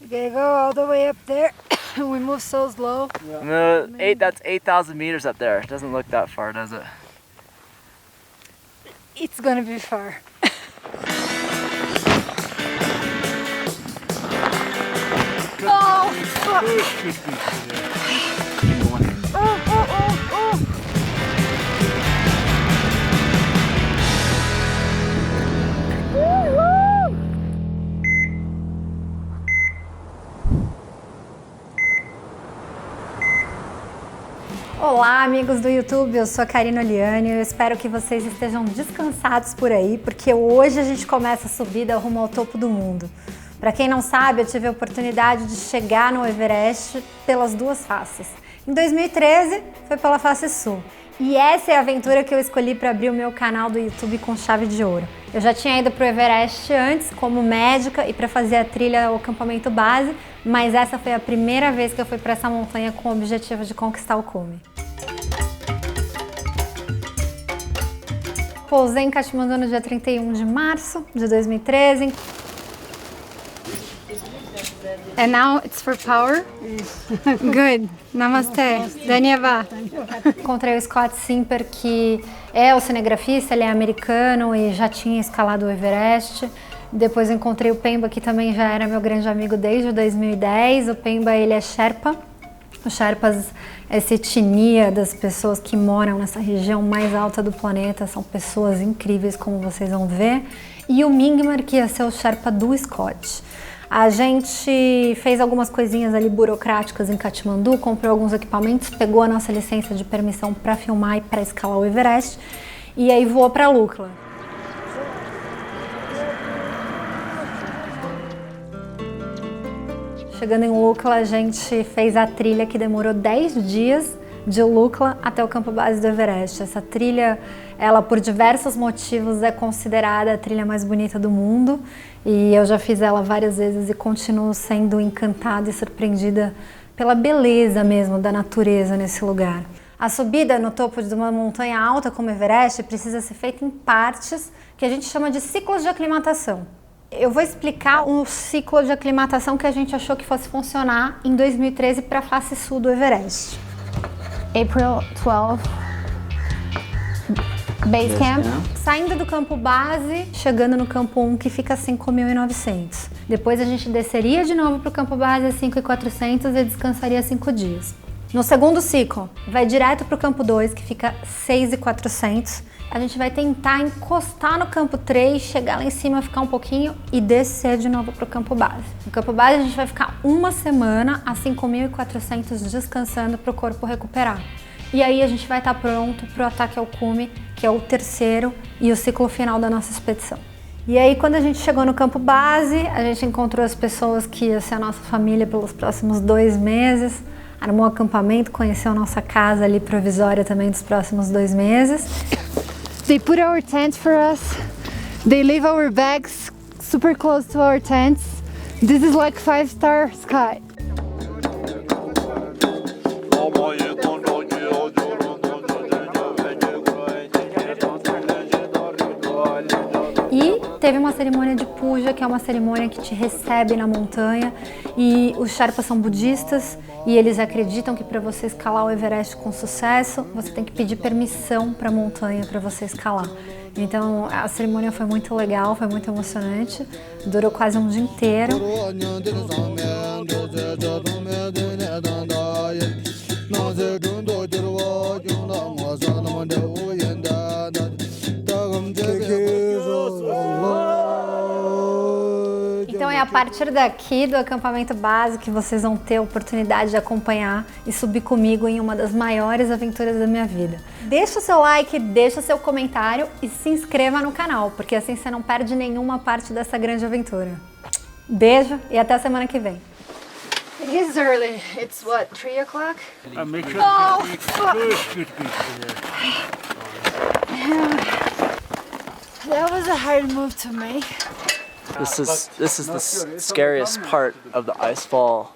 You gotta go all the way up there. We move so slow. No, that's 8,000 meters up there. It doesn't look that far, does it? It's gonna be far. Oh, fuck! Olá, amigos do YouTube, eu sou a Karina Oliani e eu espero que vocês estejam descansados por aí, porque hoje a gente começa a subida rumo ao topo do mundo. Para quem não sabe, eu tive a oportunidade de chegar no Everest pelas duas faces. Em 2013, foi pela face sul. E essa é a aventura que eu escolhi para abrir o meu canal do YouTube com chave de ouro. Eu já tinha ido para o Everest antes como médica e para fazer a trilha ao acampamento base, mas essa foi a primeira vez que eu fui para essa montanha com o objetivo de conquistar o cume. Pousei em Katmandu no dia 31 de março de 2013. And now it's for power? Good. Namaste. Dhanyavad. Encontrei o Scott Simper, que é oceanografista, ele é americano e já tinha escalado o Everest. Depois encontrei o Pemba, que também já era meu grande amigo desde 2010. O Pemba, ele é Sherpa. Os Sherpas, essa etnia das pessoas que moram nessa região mais alta do planeta, são pessoas incríveis, como vocês vão ver. E o Mingmar, que ia ser o Sherpa do Scott. A gente fez algumas coisinhas ali burocráticas em Katmandu, comprou alguns equipamentos, pegou a nossa licença de permissão para filmar e para escalar o Everest e aí voou para Lukla. Chegando em Lukla, a gente fez a trilha que demorou 10 dias de Lukla até o campo base do Everest. Essa trilha, ela por diversos motivos é considerada a trilha mais bonita do mundo e eu já fiz ela várias vezes e continuo sendo encantada e surpreendida pela beleza mesmo da natureza nesse lugar. A subida no topo de uma montanha alta como o Everest precisa ser feita em partes que a gente chama de ciclos de aclimatação. Eu vou explicar um ciclo de aclimatação que a gente achou que fosse funcionar em 2013 para a face sul do Everest. April 12, Base Camp. Saindo do campo base, chegando no campo 1, que fica a 5.900. Depois a gente desceria de novo para o campo base a 5.400 e descansaria 5 dias. No segundo ciclo, vai direto para o campo 2, que fica 6.400. A gente vai tentar encostar no campo 3, chegar lá em cima, ficar um pouquinho e descer de novo para o campo base. No campo base a gente vai ficar uma semana a 5.400 descansando para o corpo recuperar. E aí a gente vai estar pronto para o ataque ao cume, que é o terceiro e o ciclo final da nossa expedição. E aí quando a gente chegou no campo base, a gente encontrou as pessoas que ia ser a nossa família pelos próximos 2 meses, armou um acampamento, conheceu a nossa casa ali provisória também dos próximos 2 meses. They put our tent for us. They leave our bags super close to our tents. This is like 5-star sky. E teve uma cerimônia de puja, que é uma cerimônia que te recebe na montanha. E os Sherpas são budistas e eles acreditam que para você escalar o Everest com sucesso, você tem que pedir permissão para a montanha para você escalar. Então a cerimônia foi muito legal, foi muito emocionante, durou quase um dia inteiro. Então é a partir daqui do acampamento base que vocês vão ter a oportunidade de acompanhar e subir comigo em uma das maiores aventuras da minha vida. Deixa o seu like, deixa o seu comentário e se inscreva no canal, porque assim você não perde nenhuma parte dessa grande aventura. Beijo e até a semana que vem. It is early. It's what, 3 o'clock? Oh, fuck! That was a hard move to make. This is the scariest part of the ice fall